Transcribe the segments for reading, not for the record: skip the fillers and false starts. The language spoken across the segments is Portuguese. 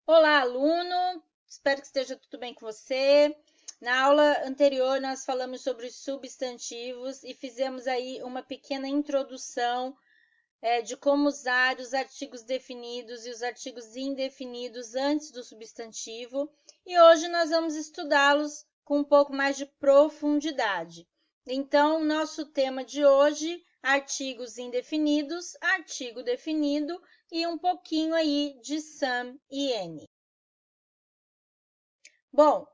Olá, aluno! Espero que esteja tudo bem com você. Na aula anterior, nós falamos sobre os substantivos e fizemos aí uma pequena introdução de como usar os artigos definidos e os artigos indefinidos antes do substantivo. E hoje nós vamos estudá-los com um pouco mais de profundidade. Então, nosso tema de hoje, artigos indefinidos, artigo definido e um pouquinho aí de some e any. Bom,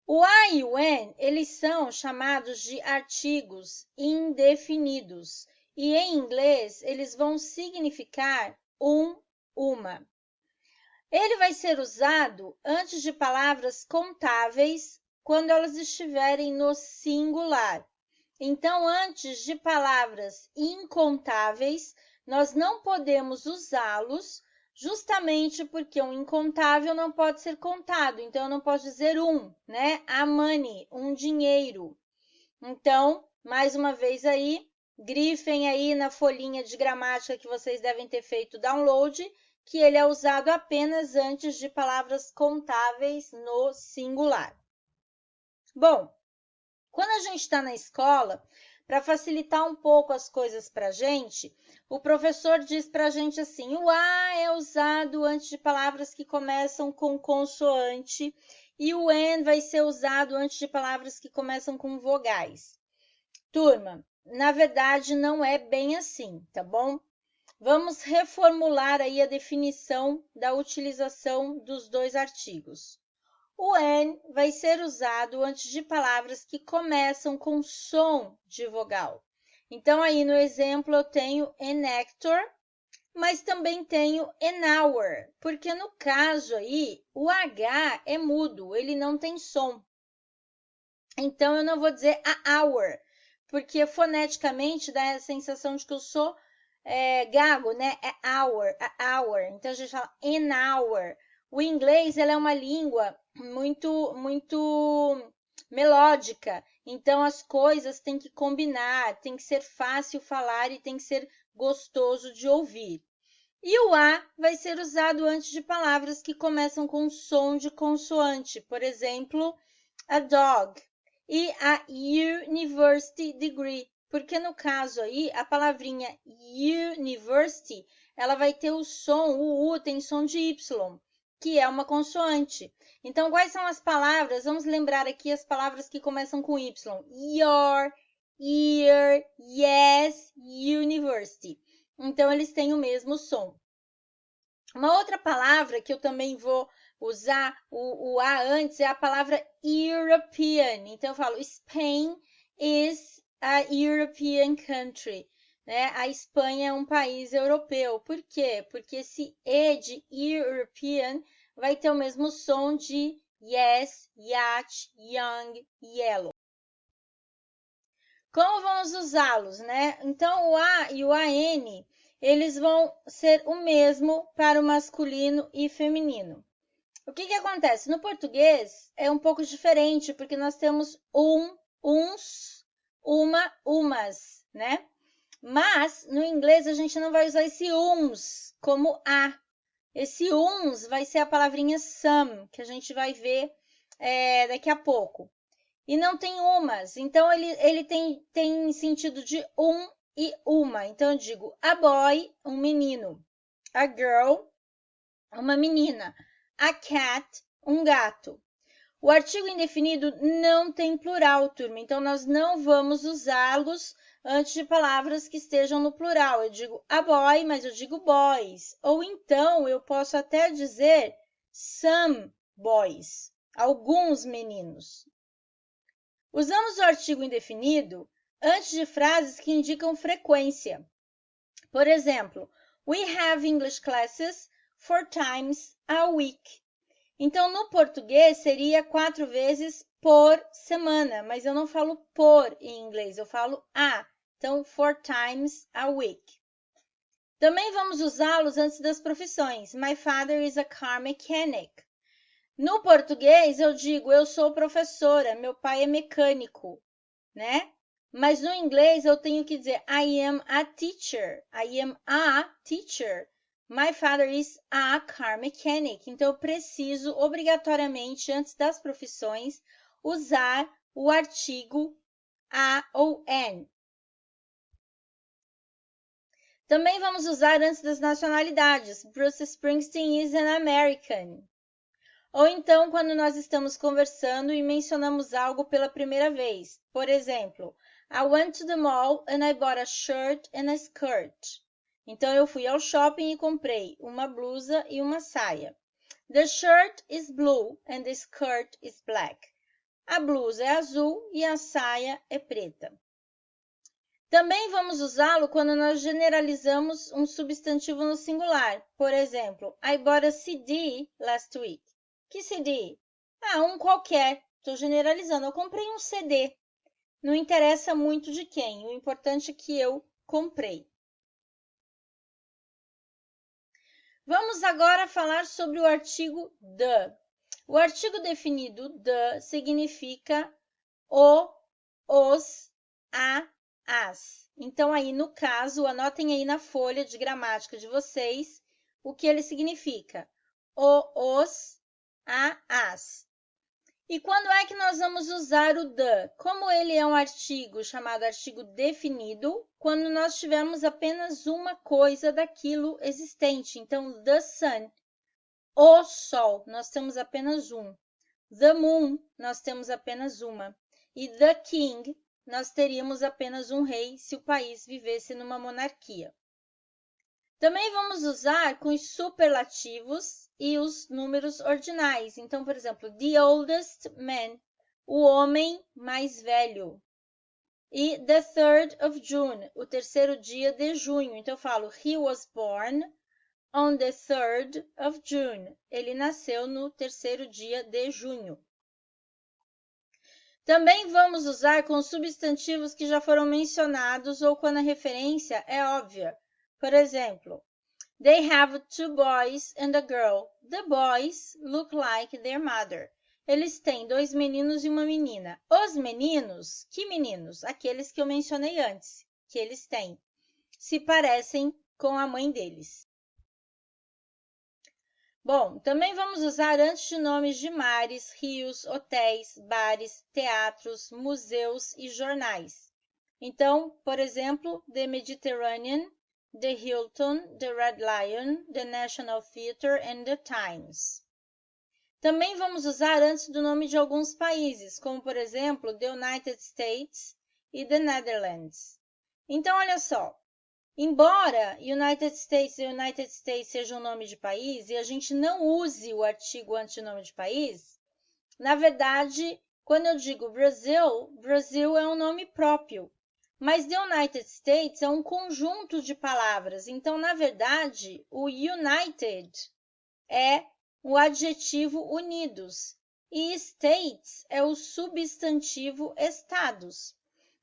o a e o an, eles são chamados de artigos indefinidos e em inglês eles vão significar uma. Ele vai ser usado antes de palavras contáveis quando elas estiverem no singular. Então, antes de palavras incontáveis, nós não podemos usá-los justamente porque um incontável não pode ser contado. Então, eu não posso dizer né? A money, um dinheiro. Então, mais uma vez aí, grifem aí na folhinha de gramática que vocês devem ter feito download, que ele é usado apenas antes de palavras contáveis no singular. Bom, quando a gente está na escola, para facilitar um pouco as coisas para a gente, o professor diz para a gente assim, o a é usado antes de palavras que começam com consoante e o an vai ser usado antes de palavras que começam com vogais. Turma, na verdade não é bem assim, tá bom? Vamos reformular aí a definição da utilização dos dois artigos. O an vai ser usado antes de palavras que começam com som de vogal. Então, aí no exemplo eu tenho an actor, mas também tenho an hour, porque no caso aí o H é mudo, ele não tem som. Então, eu não vou dizer a hour, porque foneticamente dá a sensação de que eu sou gago, né? É hour, a hour. Então, a gente fala an hour. O inglês ele é uma língua muito melódica. Então, as coisas têm que combinar, tem que ser fácil falar e tem que ser gostoso de ouvir. E o A vai ser usado antes de palavras que começam com som de consoante. Por exemplo, a dog e a university degree. Porque no caso aí, a palavrinha university, ela vai ter o som, o U tem som de Y, que é uma consoante. Então, quais são as palavras? Vamos lembrar aqui as palavras que começam com Y. Your, year, yes, university. Então, eles têm o mesmo som. Uma outra palavra que eu também vou usar o A antes é a palavra European. Então, eu falo, Spain is a European country. Né? A Espanha é um país europeu. Por quê? Porque esse E de European vai ter o mesmo som de yes, yacht, young, yellow. Como vamos usá-los, né? Então, o A e o AN, eles vão ser o mesmo para o masculino e feminino. O que acontece? No português é um pouco diferente, porque nós temos uns, uma, umas, né? Mas, no inglês, a gente não vai usar esse uns como a. Esse uns vai ser a palavrinha some, que a gente vai ver daqui a pouco. E não tem umas, então ele tem sentido de e uma. Então, eu digo a boy, um menino. A girl, uma menina. A cat, um gato. O artigo indefinido não tem plural, turma. Então, nós não vamos usá-los antes de palavras que estejam no plural. Eu digo a boy, mas eu digo boys. Ou então, eu posso até dizer some boys, alguns meninos. Usamos o artigo indefinido antes de frases que indicam frequência. Por exemplo, we have English classes 4 times a week. Então, no português, seria 4 vezes por semana, mas eu não falo por em inglês, eu falo a. Então, 4 times a week. Também vamos usá-los antes das profissões. My father is a car mechanic. No português, eu digo, eu sou professora, meu pai é mecânico, né? Mas no inglês, eu tenho que dizer, I am a teacher. I am a teacher. My father is a car mechanic. Então, eu preciso, obrigatoriamente, antes das profissões, usar o artigo a ou an. Também vamos usar antes das nacionalidades. Bruce Springsteen is an American. Ou então, quando nós estamos conversando e mencionamos algo pela primeira vez. Por exemplo, I went to the mall and I bought a shirt and a skirt. Então, eu fui ao shopping e comprei uma blusa e uma saia. The shirt is blue and the skirt is black. A blusa é azul e a saia é preta. Também vamos usá-lo quando nós generalizamos um substantivo no singular. Por exemplo, I bought a CD last week. Que CD? Um qualquer. Estou generalizando. Eu comprei um CD. Não interessa muito de quem. O importante é que eu comprei. Vamos agora falar sobre o artigo the. O artigo definido the significa o, os, a, as. Então, aí no caso, anotem aí na folha de gramática de vocês o que ele significa. O, os, a, as. E quando é que nós vamos usar o the? Como ele é um artigo chamado artigo definido, quando nós tivermos apenas uma coisa daquilo existente. Então, the sun, o sol, nós temos apenas um. The moon, nós temos apenas uma. E the king, nós teríamos apenas um rei se o país vivesse numa monarquia. Também vamos usar com os superlativos e os números ordinais. Então, por exemplo, the oldest man, o homem mais velho. E the 3rd of June, o terceiro dia de junho. Então, eu falo, he was born on the 3rd of June. Ele nasceu no terceiro dia de junho. Também vamos usar com substantivos que já foram mencionados ou quando a referência é óbvia. Por exemplo, they have 2 boys and a girl. The boys look like their mother. Eles têm 2 meninos e uma menina. Os meninos, que meninos? Aqueles que eu mencionei antes, que eles têm. Se parecem com a mãe deles. Bom, também vamos usar antes de nomes de mares, rios, hotéis, bares, teatros, museus e jornais. Então, por exemplo, The Mediterranean, The Hilton, The Red Lion, The National Theatre and The Times. Também vamos usar antes do nome de alguns países, como por exemplo, The United States e The Netherlands. Então, olha só. Embora United States seja um nome de país e a gente não use o artigo antes de nome de país, na verdade, quando eu digo Brasil, Brasil é um nome próprio. Mas the United States é um conjunto de palavras. Então, na verdade, o United é o adjetivo unidos e States é o substantivo estados.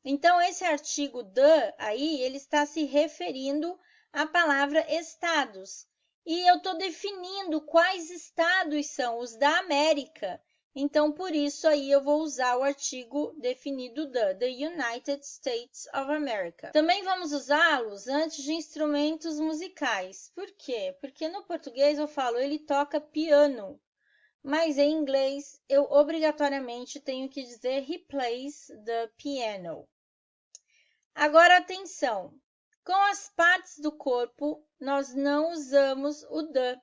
Então, esse artigo the aí, ele está se referindo à palavra estados. E eu estou definindo quais estados são os da América. Então, por isso aí eu vou usar o artigo definido the United States of America. Também vamos usá-los antes de instrumentos musicais. Por quê? Porque no português eu falo ele toca piano. Mas em inglês eu obrigatoriamente tenho que dizer he plays the piano. Agora, atenção, com as partes do corpo, nós não usamos o the.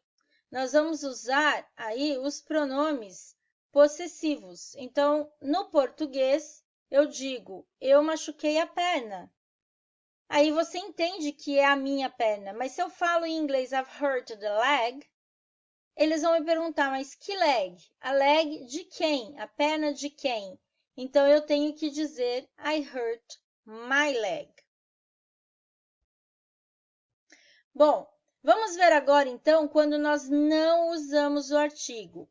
Nós vamos usar aí os pronomes possessivos. Então, no português, eu digo, eu machuquei a perna. Aí você entende que é a minha perna. Mas se eu falo em inglês, I've hurt the leg, eles vão me perguntar, mas que leg? A leg de quem? A perna de quem? Então, eu tenho que dizer, I hurt my leg. Bom, vamos ver agora então quando nós não usamos o artigo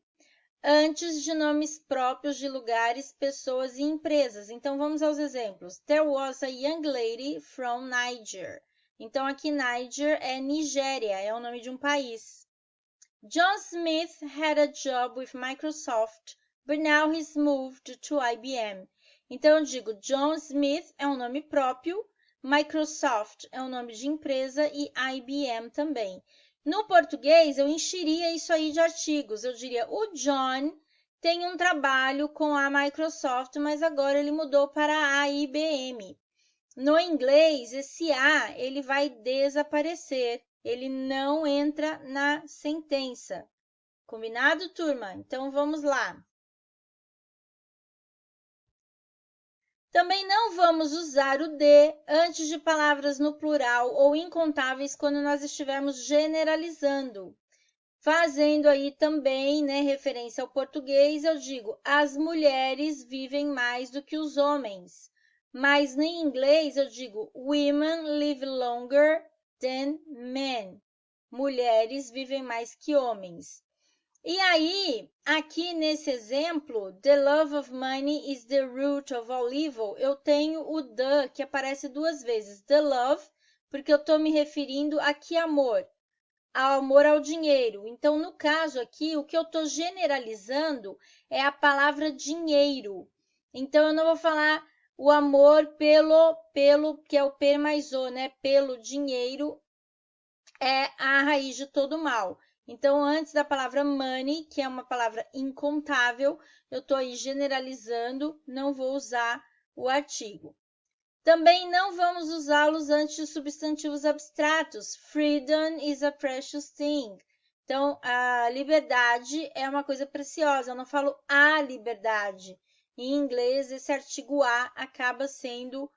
antes de nomes próprios de lugares, pessoas e empresas. Então vamos aos exemplos. There was a young lady from Niger. Então aqui Niger é Nigéria, é o nome de um país. John Smith had a job with Microsoft, but now he's moved to IBM. Então, eu digo John Smith é um nome próprio, Microsoft é um nome de empresa e IBM também. No português, eu encheria isso aí de artigos. Eu diria, o John tem um trabalho com a Microsoft, mas agora ele mudou para a IBM. No inglês, esse A ele vai desaparecer, ele não entra na sentença. Combinado, turma? Então, vamos lá. Também não vamos usar o de antes de palavras no plural ou incontáveis quando nós estivermos generalizando. Fazendo aí também, né, referência ao português, eu digo, as mulheres vivem mais do que os homens. Mas em inglês eu digo, women live longer than men. Mulheres vivem mais que homens. E aí, aqui nesse exemplo, the love of money is the root of all evil, eu tenho o the, que aparece duas vezes. The love, porque eu estou me referindo a que amor? Ao amor ao dinheiro. Então, no caso aqui, o que eu estou generalizando é a palavra dinheiro. Então, eu não vou falar o amor pelo, que é o P mais O, né? Pelo dinheiro é a raiz de todo mal. Então, antes da palavra money, que é uma palavra incontável, eu estou aí generalizando, não vou usar o artigo. Também não vamos usá-los antes de substantivos abstratos. Freedom is a precious thing. Então, a liberdade é uma coisa preciosa. Eu não falo a liberdade. Em inglês, esse artigo a acaba sendo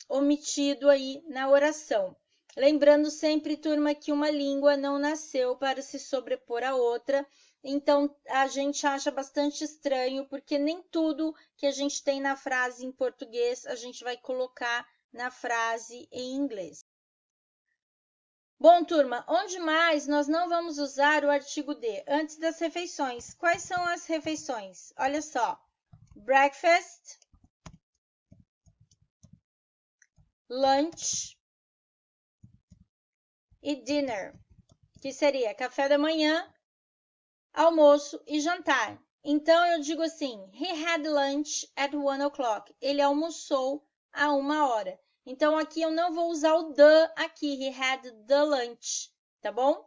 omitido aí na oração. Lembrando sempre, turma, que uma língua não nasceu para se sobrepor à outra, então a gente acha bastante estranho, porque nem tudo que a gente tem na frase em português a gente vai colocar na frase em inglês. Bom, turma, onde mais nós não vamos usar o artigo de? Antes das refeições. Quais são as refeições? Olha só, breakfast, lunch e dinner, que seria café da manhã, almoço e jantar. Então, eu digo assim, he had lunch at 1 o'clock. Ele almoçou a 1h. Então, aqui eu não vou usar o the aqui, he had the lunch, tá bom?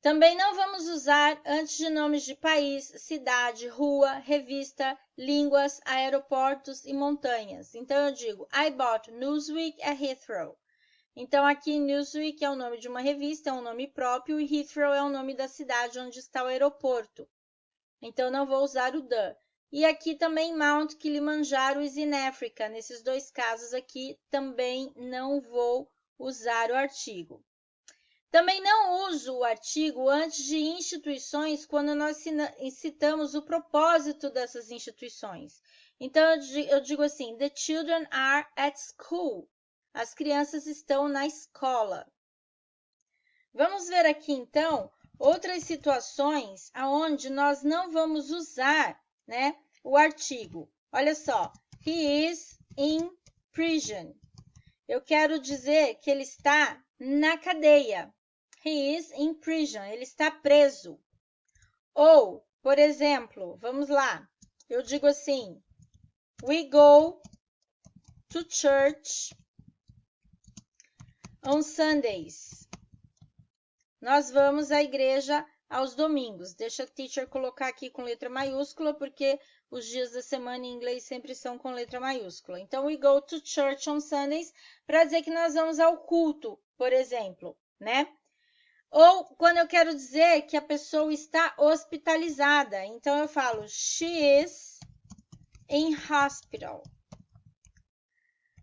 Também não vamos usar antes de nomes de país, cidade, rua, revista, línguas, aeroportos e montanhas. Então, eu digo, I bought Newsweek at Heathrow. Então, aqui Newsweek é o nome de uma revista, é um nome próprio, e Heathrow é o nome da cidade onde está o aeroporto. Então, não vou usar o the. E aqui também Mount Kilimanjaro is in Africa. Nesses dois casos aqui, também não vou usar o artigo. Também não uso o artigo antes de instituições quando nós citamos o propósito dessas instituições. Então, eu digo assim, the children are at school. As crianças estão na escola. Vamos ver aqui, então, outras situações onde nós não vamos usar, né, o artigo. Olha só, he is in prison. Eu quero dizer que ele está na cadeia. He is in prison. Ele está preso. Ou, por exemplo, vamos lá. Eu digo assim, we go to church on Sundays. Nós vamos à igreja aos domingos. Deixa a teacher colocar aqui com letra maiúscula, porque os dias da semana em inglês sempre são com letra maiúscula. Então, we go to church on Sundays, para dizer que nós vamos ao culto, por exemplo, né? Ou quando eu quero dizer que a pessoa está hospitalizada. Então, eu falo, she is in hospital.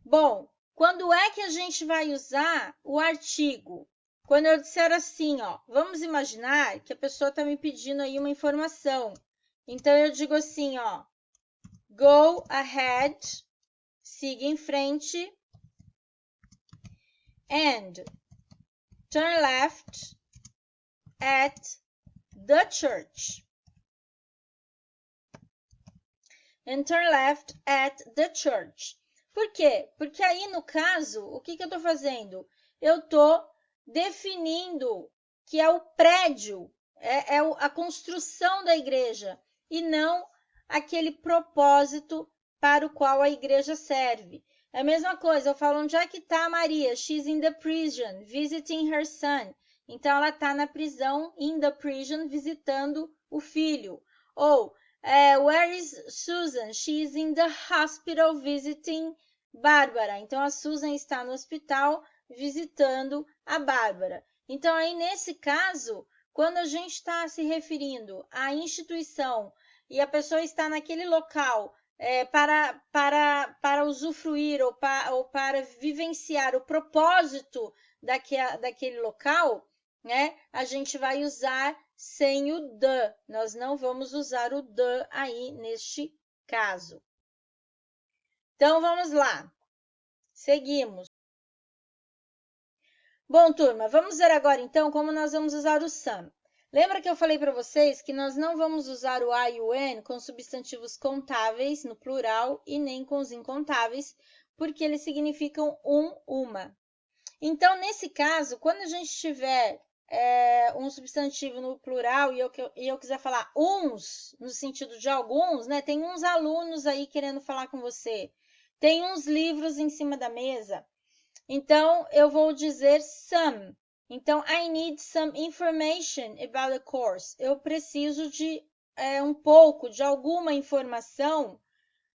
Bom, quando é que a gente vai usar o artigo? Quando eu disser assim, ó, vamos imaginar que a pessoa está me pedindo aí uma informação. Então, eu digo assim, ó, go ahead, siga em frente, and turn left at the church. And turn left at the church. Por quê? Porque aí, no caso, o que eu estou fazendo? Eu estou definindo que é o prédio, é a construção da igreja, e não aquele propósito para o qual a igreja serve. É a mesma coisa, eu falo, onde é que está a Maria? She's in the prison, visiting her son. Então, ela está na prisão, in the prison, visitando o filho. Ou, where is Susan? She's in the hospital, visiting Bárbara. Então, a Susan está no hospital, visitando a Bárbara. Então, aí, nesse caso, quando a gente está se referindo à instituição e a pessoa está naquele local para usufruir ou para vivenciar o propósito daquele local, né? A gente vai usar sem o the. Nós não vamos usar o the aí neste caso. Então, vamos lá. Seguimos. Bom, turma, vamos ver agora, então, como nós vamos usar o some. Lembra que eu falei para vocês que nós não vamos usar o I e o N com substantivos contáveis, no plural, e nem com os incontáveis, porque eles significam uma. Então, nesse caso, quando a gente tiver um substantivo no plural e eu quiser falar uns, no sentido de alguns, né? Tem uns alunos aí querendo falar com você, tem uns livros em cima da mesa, então eu vou dizer some. Então, I need some information about the course. Eu preciso de um pouco, de alguma informação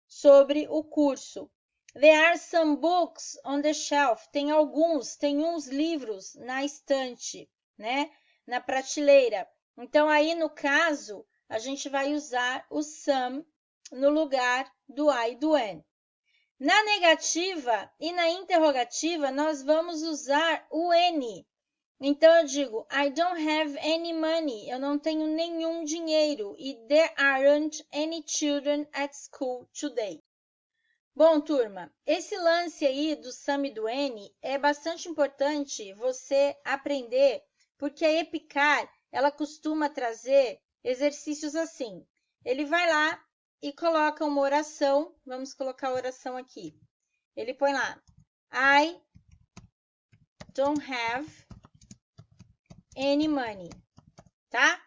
sobre o curso. There are some books on the shelf. Tem uns livros na estante, né? Na prateleira. Então, aí no caso, a gente vai usar o some no lugar do I e do N. Na negativa e na interrogativa, nós vamos usar o N. Então, eu digo, I don't have any money. Eu não tenho nenhum dinheiro. E there aren't any children at school today. Bom, turma, esse lance aí do some e do N é bastante importante você aprender, porque a EPICAR, ela costuma trazer exercícios assim. Ele vai lá e coloca uma oração. Vamos colocar a oração aqui. Ele põe lá, I don't have any money, tá?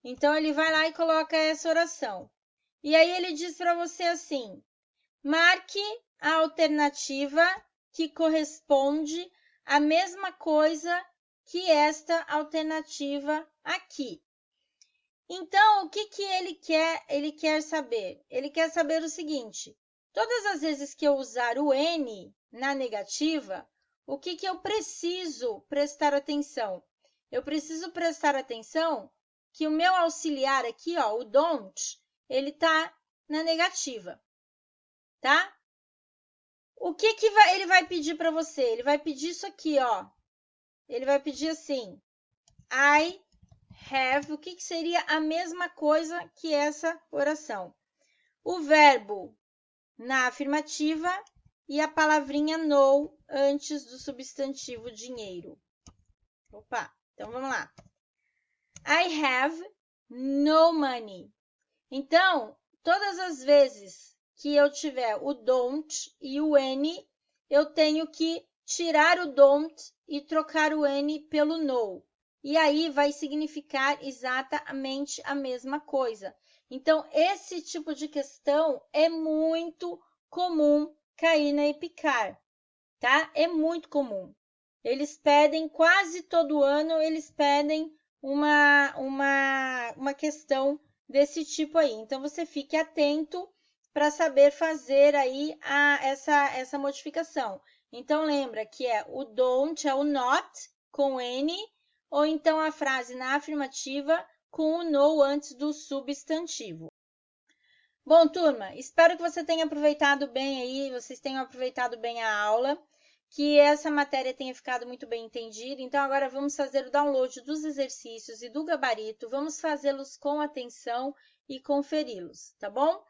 Então, ele vai lá e coloca essa oração. E aí, ele diz para você assim, marque a alternativa que corresponde à mesma coisa que esta alternativa aqui. Então, o que ele quer? Ele quer saber? Ele quer saber o seguinte, todas as vezes que eu usar o N na negativa, o que eu preciso prestar atenção? Eu preciso prestar atenção que o meu auxiliar aqui, ó, o don't, ele está na negativa, tá? O que ele vai pedir para você? Ele vai pedir isso aqui, ó. Ele vai pedir assim, I have, o que seria a mesma coisa que essa oração? O verbo na afirmativa e a palavrinha no antes do substantivo dinheiro. Opa, então vamos lá. I have no money. Então, todas as vezes que eu tiver o don't e o N, eu tenho que tirar o don't e trocar o N pelo no. E aí vai significar exatamente a mesma coisa. Então, esse tipo de questão é muito comum cair na EPICAR, tá? É muito comum. Eles pedem, quase todo ano, eles pedem uma questão desse tipo aí. Então, você fique atento para saber fazer aí essa modificação. Então, lembra que o don't é o not com N, ou então a frase na afirmativa com o no antes do substantivo. Bom, turma, espero que você tenha aproveitado bem aí, vocês tenham aproveitado bem a aula, que essa matéria tenha ficado muito bem entendida. Então, agora vamos fazer o download dos exercícios e do gabarito, vamos fazê-los com atenção e conferi-los, tá bom?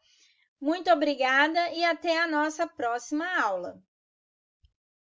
Muito obrigada e até a nossa próxima aula.